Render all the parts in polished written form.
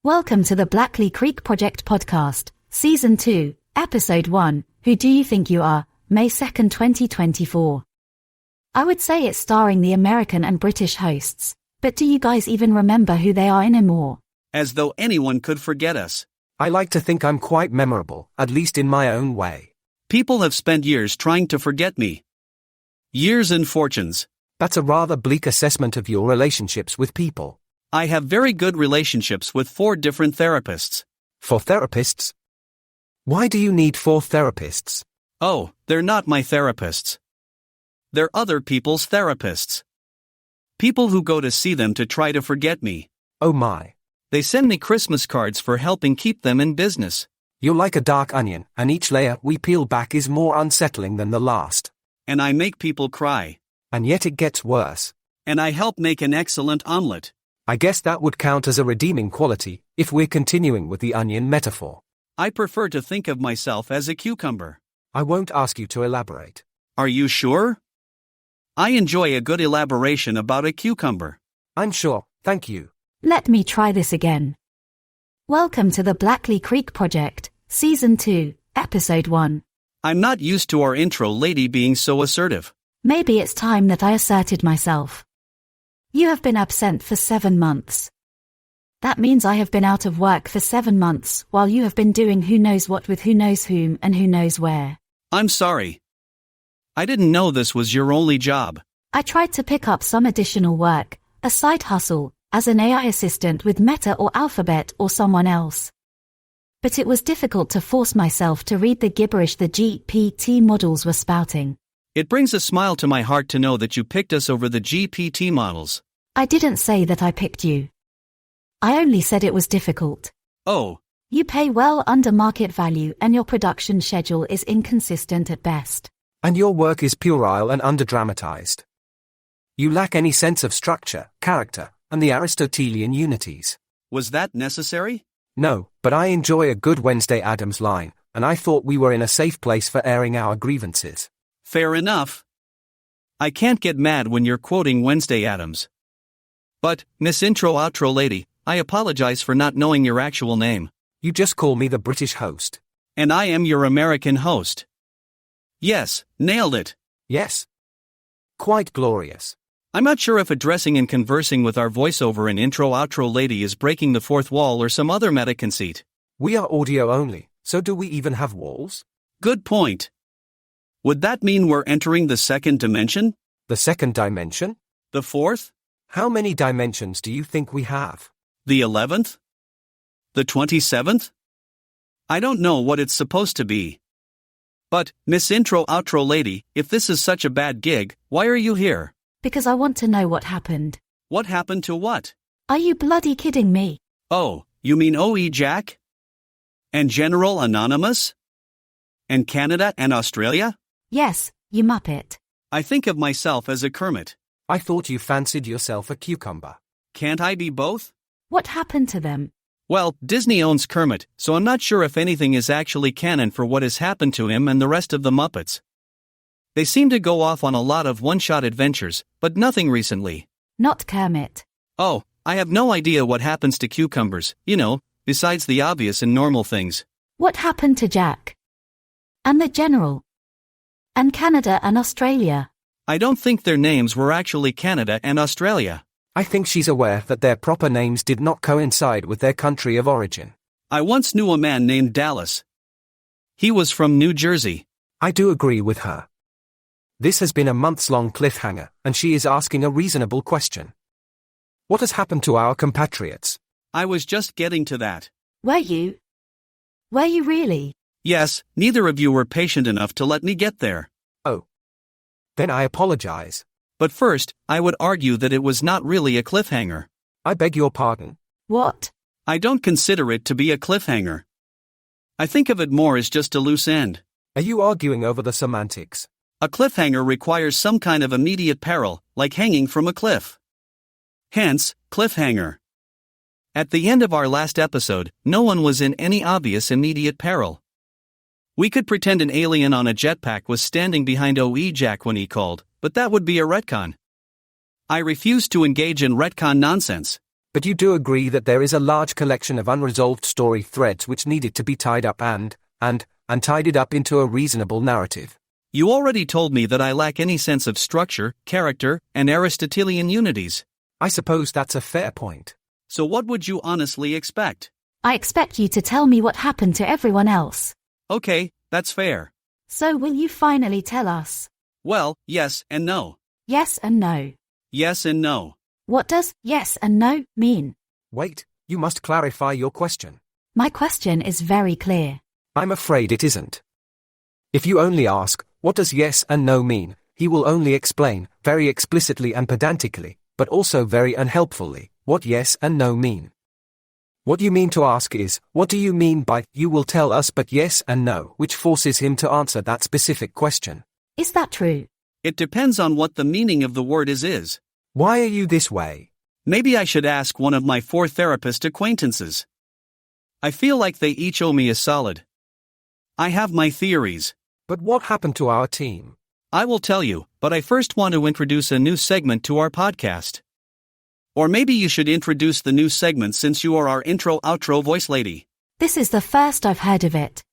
Welcome to the Blackley Creek Project Podcast, Season 2, Episode 1, Who Do You Think You Are, May 2nd, 2024. I would say it's starring the American and British hosts, but do you guys even remember who they are anymore? As though anyone could forget us. I like to think I'm quite memorable, at least in my own way. People have spent years trying to forget me. Years and fortunes. That's a rather bleak assessment of your relationships with people. I have very good relationships with 4 different therapists. 4 therapists? Why do you need 4 therapists? Oh, they're not my therapists. They're other people's therapists. People who go to see them to try to forget me. Oh my. They send me Christmas cards for helping keep them in business. You're like a dark onion, and each layer we peel back is more unsettling than the last. And I make people cry. And yet it gets worse. And I help make an excellent omelet. I guess that would count as a redeeming quality, if we're continuing with the onion metaphor. I prefer to think of myself as a cucumber. I won't ask you to elaborate. Are you sure? I enjoy a good elaboration about a cucumber. I'm sure, thank you. Let me try this again. Welcome to the Blackley Creek Project, Season 2, Episode 1. I'm not used to our intro lady being so assertive. Maybe it's time that I asserted myself. You have been absent for 7 months. That means I have been out of work for 7 months, while you have been doing who knows what with who knows whom and who knows where. I'm sorry. I didn't know this was your only job. I tried to pick up some additional work, a side hustle, as an AI assistant with Meta or Alphabet or someone else. But it was difficult to force myself to read the gibberish the GPT models were spouting. It brings a smile to my heart to know that you picked us over the GPT models. I didn't say that I picked you. I only said it was difficult. Oh. You pay well under market value and your production schedule is inconsistent at best. And your work is puerile and underdramatized. You lack any sense of structure, character, and the Aristotelian unities. Was that necessary? No, but I enjoy a good Wednesday Addams line, and I thought we were in a safe place for airing our grievances. Fair enough. I can't get mad when you're quoting Wednesday Addams. But, Miss Intro-Outro Lady, I apologize for not knowing your actual name. You just call me the British host. And I am your American host. Yes, nailed it. Yes. Quite glorious. I'm not sure if addressing and conversing with our voiceover and intro-outro lady is breaking the fourth wall or some other meta conceit. We are audio only, so do we even have walls? Good point. Would that mean we're entering the second dimension? The second dimension? The fourth? How many dimensions do you think we have? The 11th? The 27th? I don't know what it's supposed to be. But, Miss Intro-Outro Lady, if this is such a bad gig, why are you here? Because I want to know what happened. What happened to what? Are you bloody kidding me? Oh, you mean OE Jack? And General Anonymous? And Canada and Australia? Yes, you muppet. I think of myself as a Kermit. I thought you fancied yourself a cucumber. Can't I be both? What happened to them? Well, Disney owns Kermit, so I'm not sure if anything is actually canon for what has happened to him and the rest of the Muppets. They seem to go off on a lot of one-shot adventures, but nothing recently. Not Kermit. Oh, I have no idea what happens to cucumbers, besides the obvious and normal things. What happened to Jack? And the General? And Canada and Australia? I don't think their names were actually Canada and Australia. I think she's aware that their proper names did not coincide with their country of origin. I once knew a man named Dallas. He was from New Jersey. I do agree with her. This has been a months-long cliffhanger, and she is asking a reasonable question. What has happened to our compatriots? I was just getting to that. Were you? Were you really? Yes, neither of you were patient enough to let me get there. Oh. Then I apologize. But first, I would argue that it was not really a cliffhanger. I beg your pardon. What? I don't consider it to be a cliffhanger. I think of it more as just a loose end. Are you arguing over the semantics? A cliffhanger requires some kind of immediate peril, like hanging from a cliff. Hence, cliffhanger. At the end of our last episode, no one was in any obvious immediate peril. We could pretend an alien on a jetpack was standing behind OE Jack when he called, but that would be a retcon. I refuse to engage in retcon nonsense. But you do agree that there is a large collection of unresolved story threads which needed to be tied up and tidied up into a reasonable narrative. You already told me that I lack any sense of structure, character, and Aristotelian unities. I suppose that's a fair point. So what would you honestly expect? I expect you to tell me what happened to everyone else. Okay, that's fair. So will you finally tell us? Well, yes and no. Yes and no. Yes and no. What does yes and no mean? Wait, you must clarify your question. My question is very clear. I'm afraid it isn't. If you only ask, what does yes and no mean, he will only explain, very explicitly and pedantically, but also very unhelpfully, what yes and no mean. What you mean to ask is, what do you mean by, you will tell us but yes and no, which forces him to answer that specific question. Is that true? It depends on what the meaning of the word is. Why are you this way? Maybe I should ask one of my 4 therapist acquaintances. I feel like they each owe me a solid. I have my theories. But what happened to our team? I will tell you, but I first want to introduce a new segment to our podcast. Or maybe you should introduce the new segment since you are our intro-outro voice lady. This is the first I've heard of it.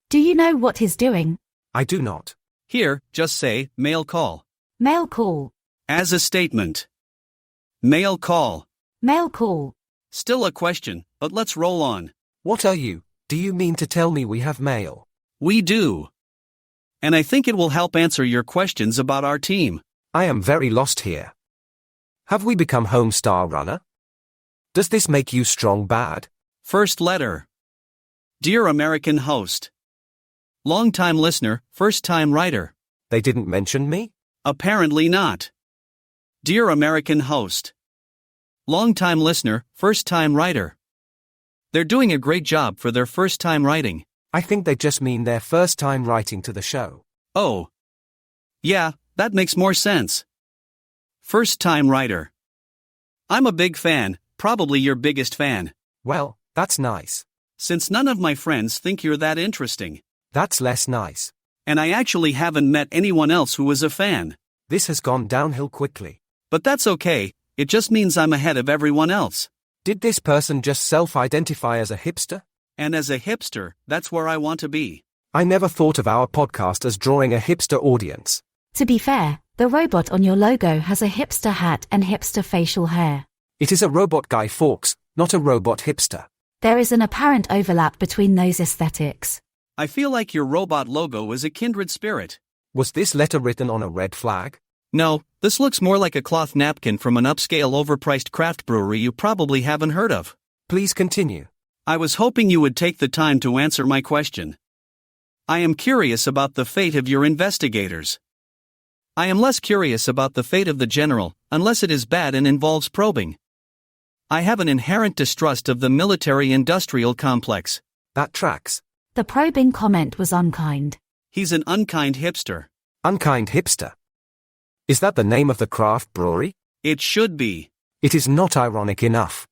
Do you know what he's doing? I do not. Here, just say, mail call. Mail call. As a statement. Mail call. Mail call. Still a question, but let's roll on. What are you? Do you mean to tell me we have mail? We do. And I think it will help answer your questions about our team. I am very lost here. Have we become Homestar Runner? Does this make you strong bad? First letter. Dear American host. Long-time listener, first-time writer. They didn't mention me? Apparently not. Dear American host. Long-time listener, first-time writer. They're doing a great job for their first-time writing. I think they just mean their first time writing to the show. Oh. Yeah, that makes more sense. First-time writer. I'm a big fan, probably your biggest fan. Well, that's nice. Since none of my friends think you're that interesting. That's less nice. And I actually haven't met anyone else who is a fan. This has gone downhill quickly. But that's okay, it just means I'm ahead of everyone else. Did this person just self-identify as a hipster? And as a hipster, that's where I want to be. I never thought of our podcast as drawing a hipster audience. To be fair, the robot on your logo has a hipster hat and hipster facial hair. It is a robot Guy Fawkes, not a robot hipster. There is an apparent overlap between those aesthetics. I feel like your robot logo is a kindred spirit. Was this letter written on a red flag? No, this looks more like a cloth napkin from an upscale overpriced craft brewery you probably haven't heard of. Please continue. I was hoping you would take the time to answer my question. I am curious about the fate of your investigators. I am less curious about the fate of the general, unless it is bad and involves probing. I have an inherent distrust of the military-industrial complex. That tracks. The probing comment was unkind. He's an unkind hipster. Unkind hipster. Is that the name of the craft brewery? It should be. It is not ironic enough.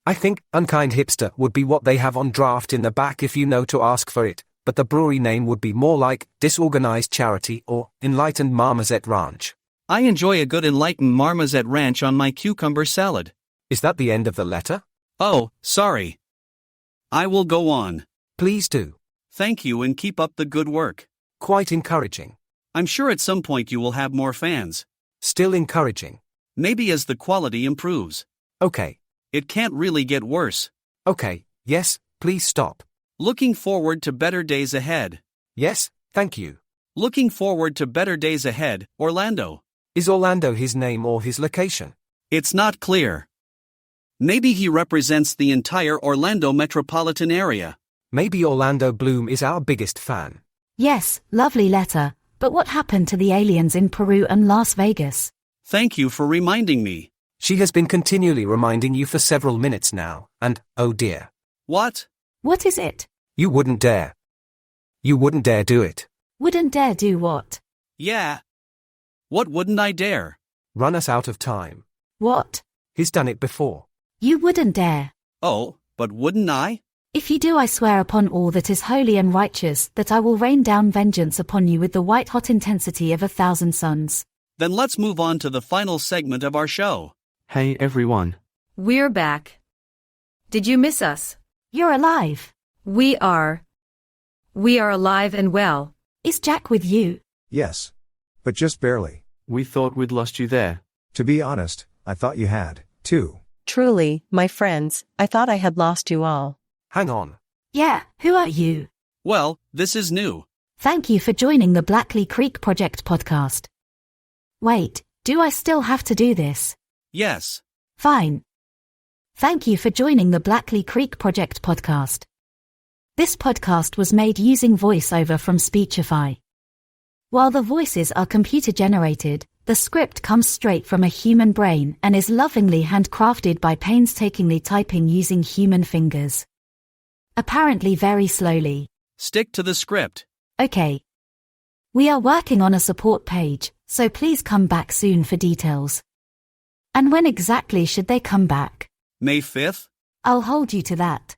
I think unkind hipster would be what they have on draft in the back if you know to ask for it, but the brewery name would be more like Disorganized Charity or Enlightened Marmoset Ranch. I enjoy a good enlightened marmoset ranch on my cucumber salad. Is that the end of the letter? Oh, sorry. I will go on. Please do. Thank you and keep up the good work. Quite encouraging. I'm sure at some point you will have more fans. Still encouraging. Maybe as the quality improves. Okay. It can't really get worse. Okay, yes, please stop. Looking forward to better days ahead. Yes, thank you. Looking forward to better days ahead, Orlando. Is Orlando his name or his location? It's not clear. Maybe he represents the entire Orlando metropolitan area. Maybe Orlando Bloom is our biggest fan. Yes, lovely letter, but what happened to the aliens in Peru and Las Vegas? Thank you for reminding me. She has been continually reminding you for several minutes now, and, oh dear. What? What is it? You wouldn't dare. You wouldn't dare do it. Wouldn't dare do what? Yeah. What wouldn't I dare? Run us out of time. What? He's done it before. You wouldn't dare. Oh, but wouldn't I? If you do, I swear upon all that is holy and righteous that I will rain down vengeance upon you with the white-hot intensity of 1,000 suns. Then let's move on to the final segment of our show. Hey everyone. We're back. Did you miss us? You're alive. We are. We are alive and well. Is Jack with you? Yes. But just barely. We thought we'd lost you there. To be honest, I thought you had, too. Truly, my friends, I thought I had lost you all. Hang on. Yeah, who are you? Well, this is new. Thank you for joining the Blackley Creek Project podcast. Wait, do I still have to do this? Yes. Fine. Thank you for joining the Blackley Creek Project podcast. This podcast was made using VoiceOver from Speechify. While the voices are computer-generated, the script comes straight from a human brain and is lovingly handcrafted by painstakingly typing using human fingers. Apparently very slowly. Stick to the script. Okay. We are working on a support page, so please come back soon for details. And when exactly should they come back? May 5th? I'll hold you to that.